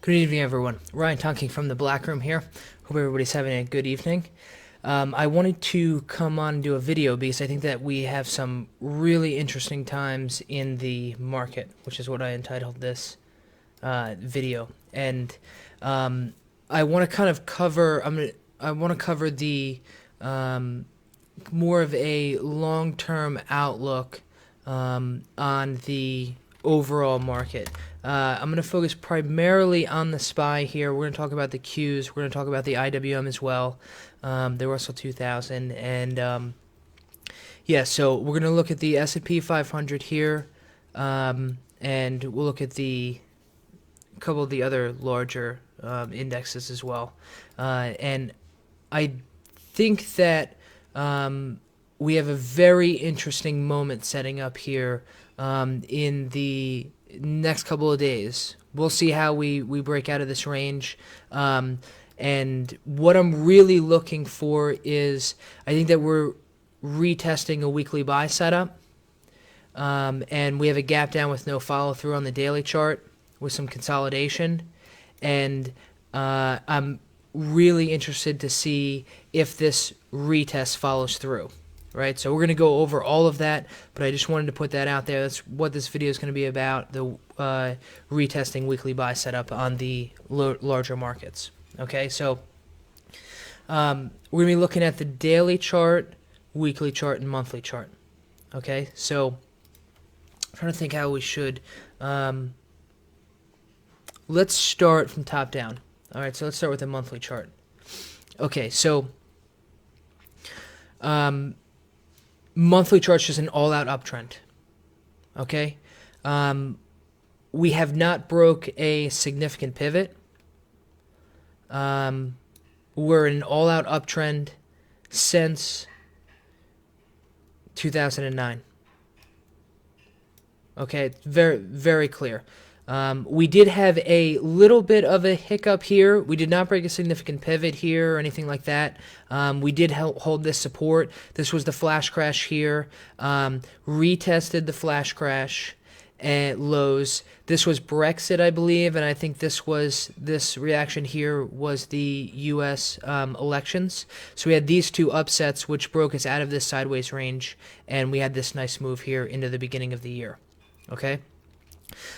Good evening, everyone. Ryan Tonking from the Black Room here. Hope everybody's having a good evening. I wanted to come on and do a video because I think that we have some really interesting times in the market, which is what I entitled this video. And I want to kind of cover. I want to cover the more of a long-term outlook on the overall market. I'm going to focus primarily on the SPY here. We're going to talk about the Qs. We're going to talk about the IWM as well, the Russell 2000, and yeah. So we're going to look at the S&P 500 here, and we'll look at a couple of the other larger indexes as well. And I think that we have a very interesting moment setting up here in the next couple of days. We'll see how we break out of this range. And what I'm really looking for is, I think that we're retesting a weekly buy setup. And we have a gap down with no follow through on the daily chart with some consolidation. And I'm really interested to see if this retest follows through. Right, so we're going to go over all of that, but I just wanted to put that out there. That's what this video is going to be about, the retesting weekly buy setup on the larger markets. Okay, so we're going to be looking at the daily chart, weekly chart, and monthly chart. Okay, so I'm trying to think how we should. Let's start from top down. All right, so let's start with the monthly chart. Okay, so monthly chart's just an all-out uptrend. Okay, we have not broke a significant pivot. We're in an all-out uptrend since 2009. Okay, it's very, very clear. We did have a little bit of a hiccup here. We did not break a significant pivot here or anything like that. We did hold this support. This was the flash crash here. Retested the flash crash at lows. This was Brexit, I believe, and I think this reaction here was the U.S. Elections. So we had these two upsets which broke us out of this sideways range, and we had this nice move here into the beginning of the year. Okay?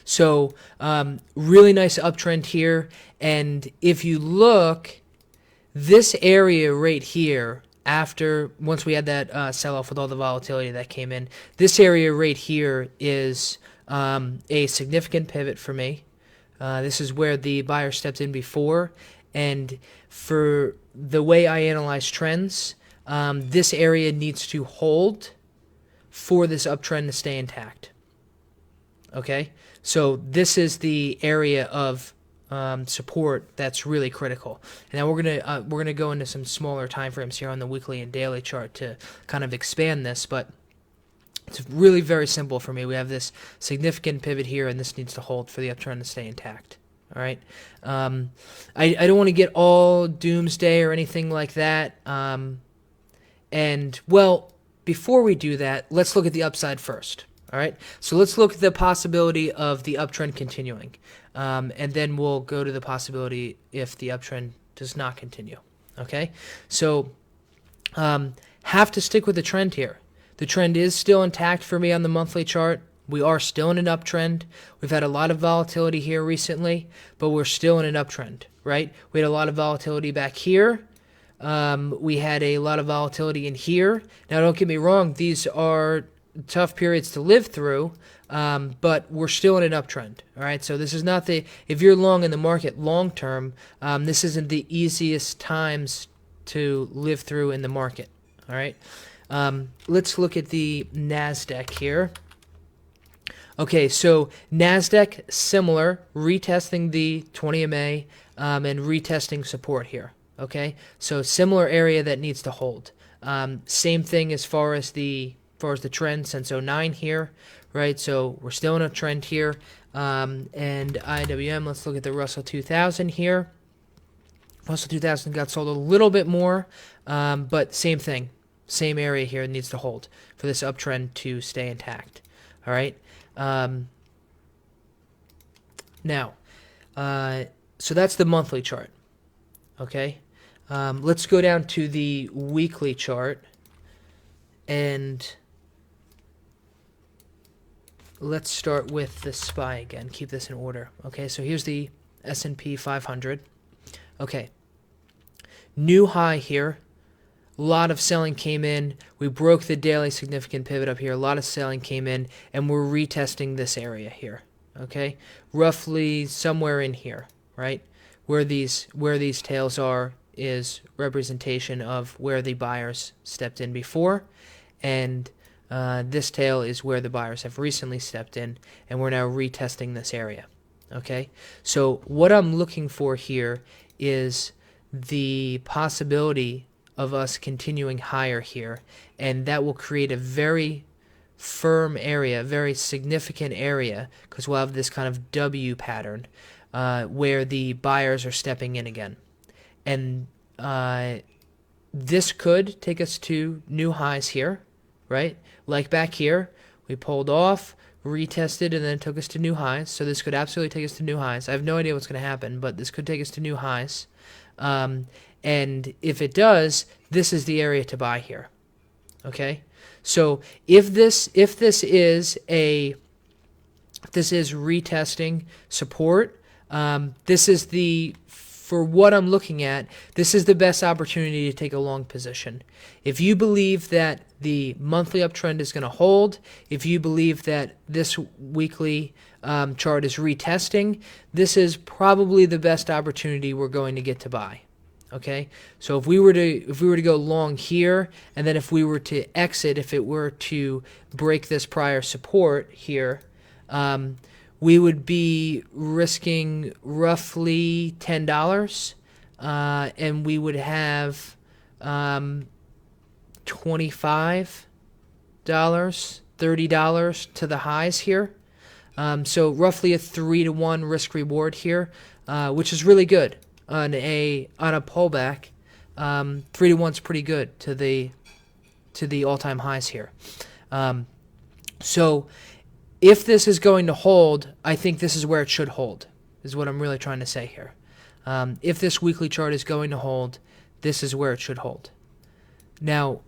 So really nice uptrend here, and if you look, this area right here, once we had that sell-off with all the volatility that came in, this area right here is a significant pivot for me. This is where the buyer stepped in before, and for the way I analyze trends, this area needs to hold for this uptrend to stay intact. Okay, so this is the area of support that's really critical. And now we're gonna go into some smaller time frames here on the weekly and daily chart to kind of expand this, but it's really very simple for me. We have this significant pivot here, and this needs to hold for the uptrend to stay intact. All right, I don't want to get all doomsday or anything like that. And well, before we do that, let's look at the upside first. All right, so let's look at the possibility of the uptrend continuing, and then we'll go to the possibility if the uptrend does not continue. Okay, so have to stick with the trend here. The trend is still intact for me on the monthly chart. We are still in an uptrend. We've had a lot of volatility here recently, but we're still in an uptrend, right? We had a lot of volatility back here. We had a lot of volatility in here. Now, don't get me wrong, these are tough periods to live through, but we're still in an uptrend. All right, so this is not if you're long in the market long term, this isn't the easiest times to live through in the market. All right, let's look at the Nasdaq here. Okay, so Nasdaq similar, retesting the 20 MA and retesting support here. Okay, so similar area that needs to hold. Same thing as far as the trend since 09 here, right? So we're still in a trend here. And IWM, let's look at the Russell 2000 here. Russell 2000 got sold a little bit more, but same thing. Same area here needs to hold for this uptrend to stay intact. All right. Now, So that's the monthly chart. Okay, let's go down to the weekly chart, and let's start with the SPY again. Keep this in order. Okay, so here's the S&P 500. Okay, new high here. A lot of selling came in. We broke the daily significant pivot up here. A lot of selling came in, and we're retesting this area here. Okay, roughly somewhere in here, right? Where these tails are is representation of where the buyers stepped in before, and this tail is where the buyers have recently stepped in, and we're now retesting this area. Okay, so what I'm looking for here is the possibility of us continuing higher here, and that will create a very firm area, a very significant area, because we'll have this kind of W pattern where the buyers are stepping in again. And this could take us to new highs here, right? Like back here, we pulled off, retested, and then it took us to new highs. So this could absolutely take us to new highs. I have no idea what's going to happen, but this could take us to new highs. And if it does, this is the area to buy here. Okay? So if this is retesting support, this is for what I'm looking at, this is the best opportunity to take a long position. If you believe that the monthly uptrend is going to hold, if you believe that this weekly chart is retesting, this is probably the best opportunity we're going to get to buy. Okay, so if we were to go long here, and then if we were to exit, if it were to break this prior support here, we would be risking roughly $10, and we would have $25, $30 to the highs here. So roughly a 3-to-1 risk reward here, which is really good. On a pullback, 3-to-1's pretty good to the all-time highs here. So if this is going to hold, I think this is where it should hold, is what I'm really trying to say here. If this weekly chart is going to hold, this is where it should hold. Now,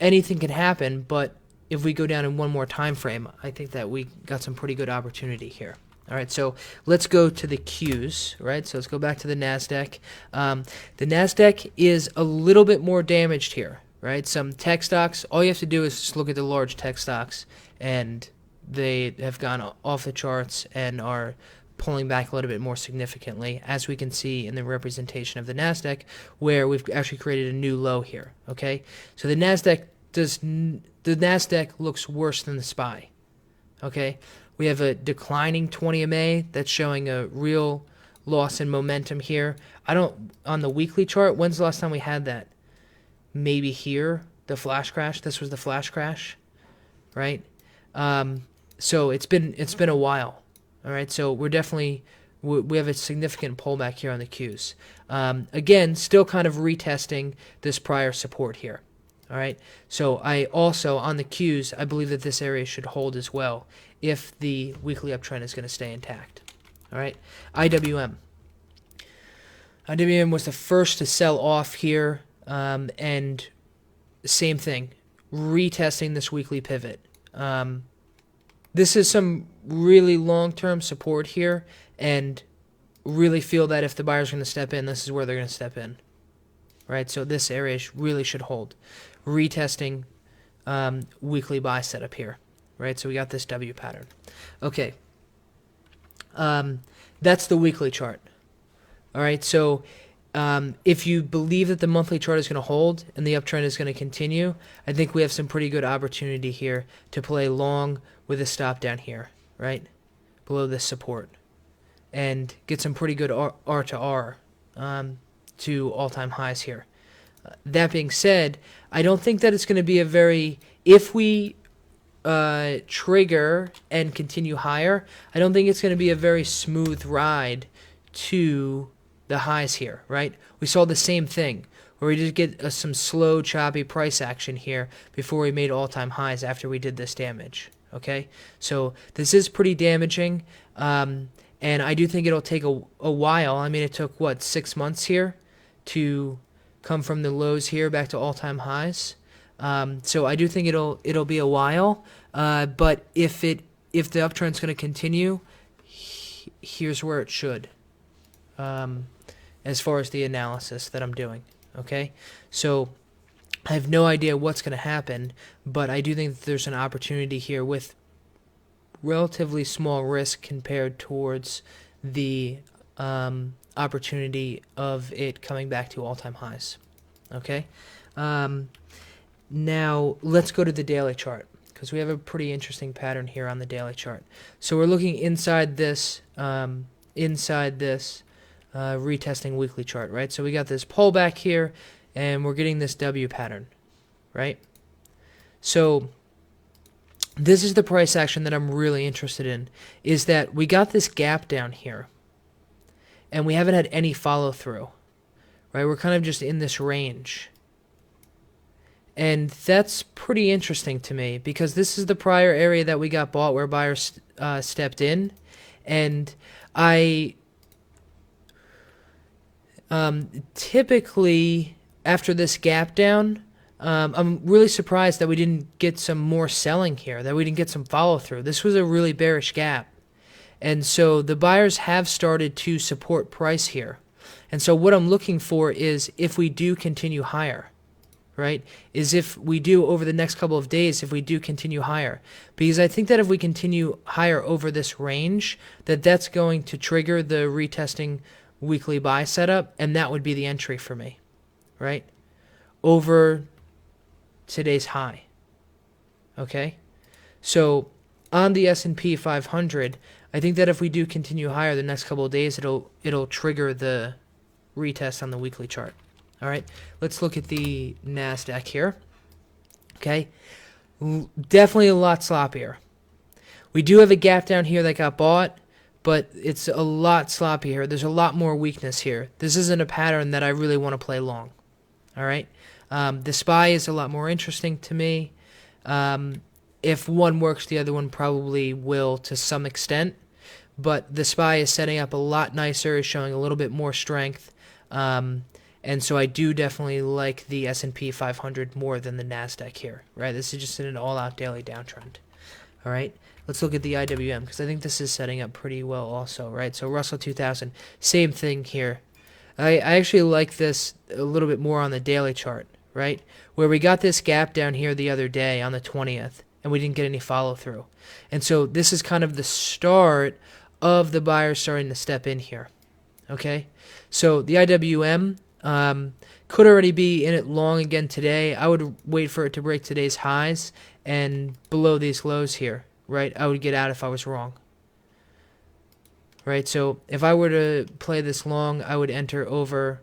anything can happen, but if we go down in one more time frame, I think that we got some pretty good opportunity here. All right, so let's go to the Qs, right? So let's go back to the Nasdaq. The Nasdaq is a little bit more damaged here, right? Some tech stocks, all you have to do is just look at the large tech stocks, and they have gone off the charts and are pulling back a little bit more significantly, as we can see in the representation of the Nasdaq, where we've actually created a new low here, okay? So the Nasdaq looks worse than the SPY, okay? We have a declining 20 MA that's showing a real loss in momentum here. On the weekly chart, when's the last time we had that? Maybe here, the flash crash. This was the flash crash, right? So it's been a while. All right, so we have a significant pullback here on the Qs. Again, still kind of retesting this prior support here. All right, so I also, on the Qs, I believe that this area should hold as well if the weekly uptrend is going to stay intact. All right, IWM. IWM was the first to sell off here, and same thing, retesting this weekly pivot. This is some really long-term support here, and really feel that if the buyer's going to step in, this is where they're going to step in. Right, so this area really should hold. Retesting weekly buy setup here. Right, so we got this W pattern. Okay, that's the weekly chart. All right, so if you believe that the monthly chart is going to hold and the uptrend is going to continue, I think we have some pretty good opportunity here to play long with a stop down here, right, below this support, and get some pretty good R to R to all-time highs here. That being said, I don't think that it's going to be a very, if we trigger and continue higher, I don't think it's going to be a very smooth ride to the highs here, right? We saw the same thing, where we did get some slow, choppy price action here before we made all-time highs after we did this damage, okay? So this is pretty damaging, and And I do think it'll take a while. I mean, it took, what, 6 months here to come from the lows here back to all-time highs. So I do think it'll be a while. But if the uptrend's going to continue, here's where it should, as far as the analysis that I'm doing. Okay, so I have no idea what's going to happen, but I do think that there's an opportunity here with relatively small risk compared towards the opportunity of it coming back to all-time highs. Okay, now let's go to the daily chart, because we have a pretty interesting pattern here on the daily chart. So we're looking inside this retesting weekly chart, right? So we got this pullback here, and we're getting this W pattern, right? So this is the price action that I'm really interested in, is that we got this gap down here, and we haven't had any follow through, right? We're kind of just in this range. And that's pretty interesting to me, because this is the prior area that we got bought where buyers stepped in. And I typically, after this gap down, I'm really surprised that we didn't get some more selling here, that we didn't get some follow through. This was a really bearish gap. And so the buyers have started to support price here. And so what I'm looking for is if we do continue higher, right, is if we do over the next couple of days, if we do continue higher. Because I think that if we continue higher over this range, that's going to trigger the retesting weekly buy setup, and that would be the entry for me, right, over today's high. Okay, so on the S&P 500, I think that if we do continue higher the next couple of days, it'll trigger the retest on the weekly chart. All right, let's look at the Nasdaq here. Okay, definitely a lot sloppier. We do have a gap down here that got bought, but it's a lot sloppier. There's a lot more weakness here. This isn't a pattern that I really want to play long. All right, the SPY is a lot more interesting to me. If one works, the other one probably will to some extent. But the SPY is setting up a lot nicer, is showing a little bit more strength. And so I do definitely like the S&P 500 more than the Nasdaq here, right? This is just an all-out daily downtrend. All right, let's look at the IWM, because I think this is setting up pretty well also, right? So Russell 2000, same thing here. I actually like this a little bit more on the daily chart, right? Where we got this gap down here the other day on the 20th, and we didn't get any follow-through. And so this is kind of the start of the buyers starting to step in here, okay? So the IWM could already be in it long again today. I would wait for it to break today's highs and below these lows here, right? I would get out if I was wrong, right? So if I were to play this long, I would enter over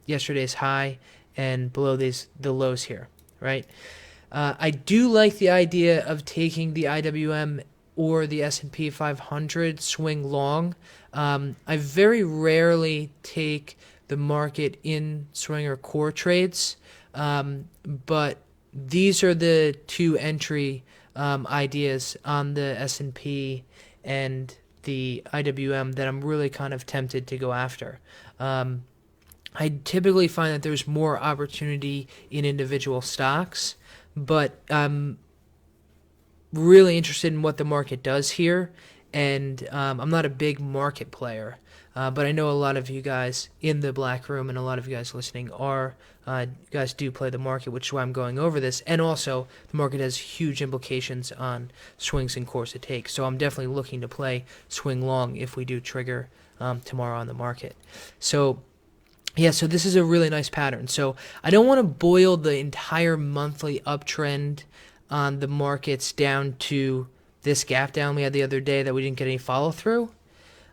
yesterday's high and below the lows here, right? I do like the idea of taking the IWM or the S&P 500 swing long. I very rarely take the market in swing or core trades, but these are the two entry ideas on the S&P and the IWM that I'm really kind of tempted to go after. I typically find that there's more opportunity in individual stocks, but I'm really interested in what the market does here, and I'm not a big market player. But I know a lot of you guys in the black room and a lot of you guys listening are, you guys do play the market, which is why I'm going over this. And also, the market has huge implications on swings and course it takes. So I'm definitely looking to play swing long if we do trigger tomorrow on the market. So, yeah, so this is a really nice pattern. So I don't want to boil the entire monthly uptrend on the markets down to this gap down we had the other day that we didn't get any follow through.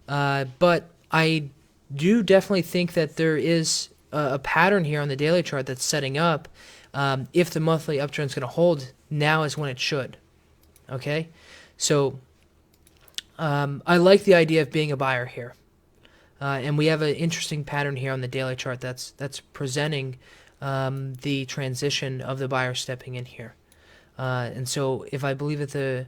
But I do definitely think that there is a pattern here on the daily chart that's setting up. If the monthly uptrend is going to hold, now is when it should. Okay, so I like the idea of being a buyer here, and we have an interesting pattern here on the daily chart that's presenting the transition of the buyer stepping in here. And so if I believe that the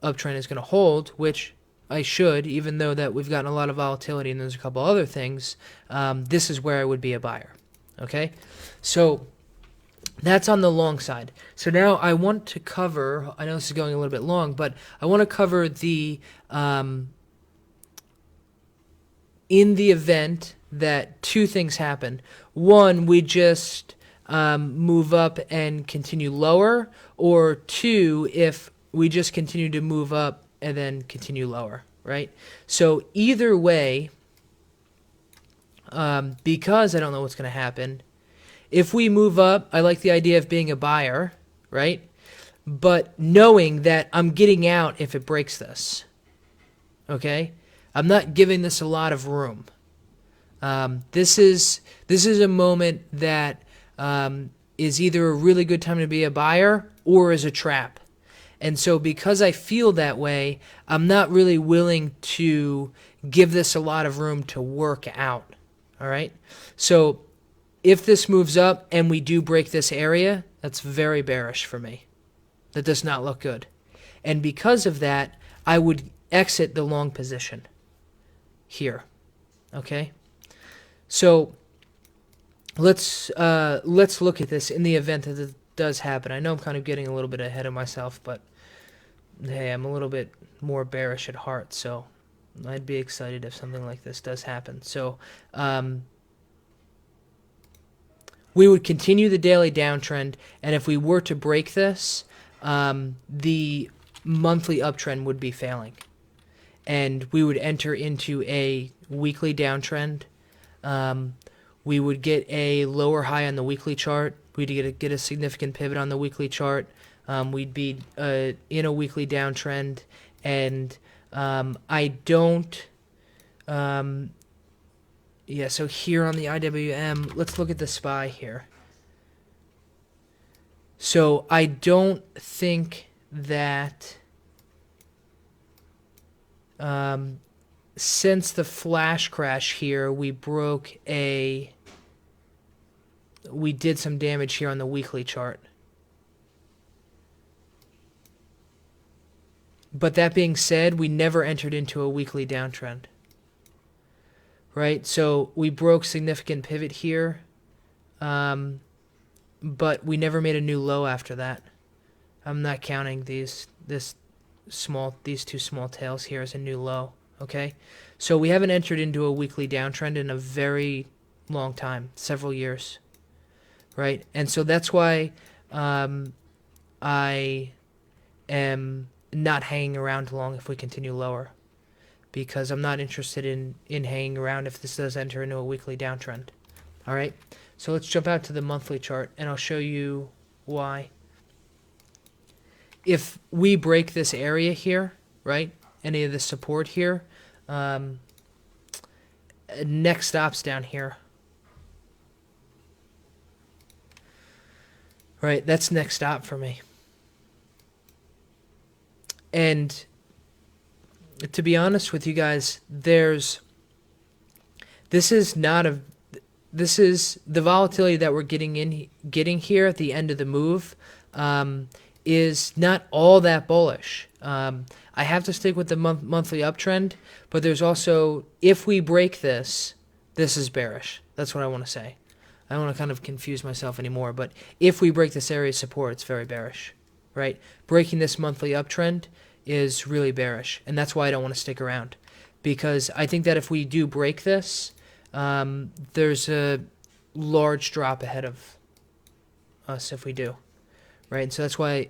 uptrend is going to hold, which I should, even though that we've gotten a lot of volatility and there's a couple other things, this is where I would be a buyer. Okay, so that's on the long side. So now I want to cover, I know this is going a little bit long, but I want to cover the, in the event that two things happen. One, we just move up and continue lower, or two, if we just continue to move up and then continue lower, right? So either way, because I don't know what's going to happen, if we move up, I like the idea of being a buyer, right? But knowing that I'm getting out if it breaks this, okay? I'm not giving this a lot of room. This is a moment that is either a really good time to be a buyer or is a trap. And so because I feel that way, I'm not really willing to give this a lot of room to work out, all right? So if this moves up and we do break this area, that's very bearish for me. That does not look good. And because of that, I would exit the long position here, okay? So let's look at this in the event that it does happen. I know I'm kind of getting a little bit ahead of myself, but hey, I'm a little bit more bearish at heart, so I'd be excited if something like this does happen. So we would continue the daily downtrend, and if we were to break this, the monthly uptrend would be failing. And we would enter into a weekly downtrend. We would get a lower high on the weekly chart. We'd get a significant pivot on the weekly chart. We'd be in a weekly downtrend. And I don't... yeah, so here on the IWM, let's look at the SPY here. So I don't think that since the flash crash here, we did some damage here on the weekly chart. But that being said, we never entered into a weekly downtrend. Right, so we broke significant pivot here, but we never made a new low after that. I'm not counting these two small tails here as a new low. Okay, so we haven't entered into a weekly downtrend in a very long time, several years. Right, and so that's why I am not hanging around long if we continue lower, because I'm not interested in hanging around if this does enter into a weekly downtrend. All right, so let's jump out to the monthly chart, and I'll show you why. If we break this area here, right, any of the support here, next stop's down here. Right, that's next stop for me. And to be honest with you guys, this is the volatility that we're getting here at the end of the move is not all that bullish. I have to stick with the monthly uptrend, but there's also, if we break this is bearish. That's what I want to say. I don't want to kind of confuse myself anymore, but if we break this area of support, it's very bearish, right? Breaking this monthly uptrend is really bearish, and that's why I don't want to stick around, because I think that if we do break this, there's a large drop ahead of us if we do, right? And so that's why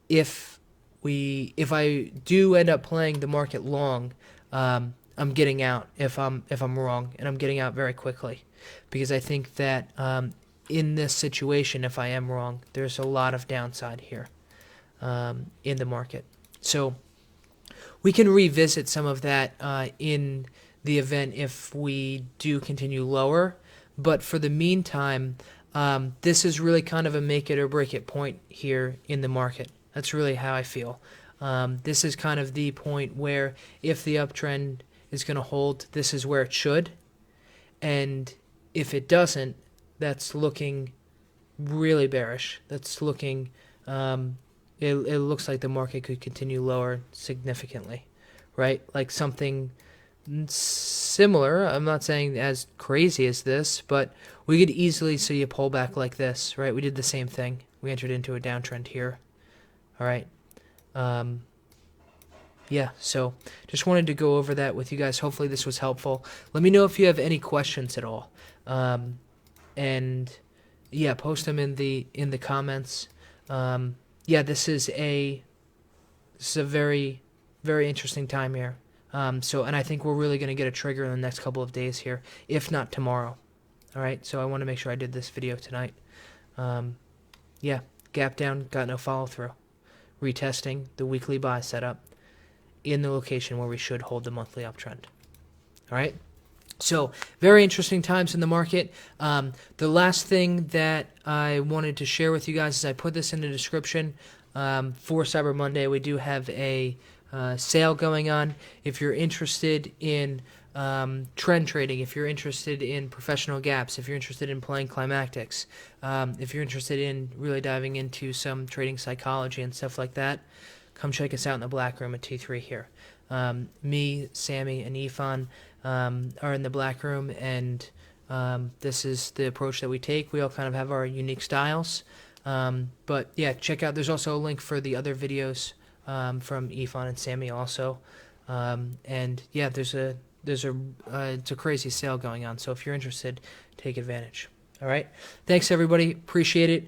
if I do end up playing the market long, I'm getting out if I'm wrong, and I'm getting out very quickly, because I think that in this situation, if I am wrong, there's a lot of downside here in the market. So we can revisit some of that in the event if we do continue lower, but for the meantime, this is really kind of a make it or break it point here in the market. That's really how I feel. This is kind of the point where if the uptrend is going to hold, this is where it should, and if it doesn't, that's looking really bearish. That's looking, it looks like the market could continue lower significantly, right? Like something similar. I'm not saying as crazy as this, but we could easily see a pullback like this, right? We did the same thing. We entered into a downtrend here. All right. Yeah, so just wanted to go over that with you guys. Hopefully this was helpful. Let me know if you have any questions at all. And yeah, post them in the comments. Yeah, this is a very, very interesting time here. And I think we're really going to get a trigger in the next couple of days here, if not tomorrow. All right, so I want to make sure I did this video tonight. Yeah, gap down, got no follow through. Retesting the weekly buy setup in the location where we should hold the monthly uptrend. All right. So very interesting times in the market. The last thing that I wanted to share with you guys is I put this in the description for Cyber Monday. We do have a sale going on. If you're interested in trend trading, if you're interested in professional gaps, if you're interested in playing climactics, if you're interested in really diving into some trading psychology and stuff like that, come check us out in the black room at T3 here. Me, Sammy, and Ifan are in the black room, and this is the approach that we take. We all kind of have our unique styles. But yeah, check out, there's also a link for the other videos from Ifan and Sammy also. And yeah, it's a crazy sale going on, so if you're interested, take advantage. All right, thanks everybody, appreciate it.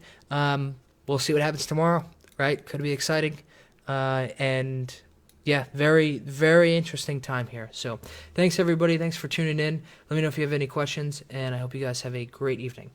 We'll see what happens tomorrow, right? Could be exciting. And yeah, very, very interesting time here. So thanks everybody. Thanks for tuning in. Let me know if you have any questions, and I hope you guys have a great evening.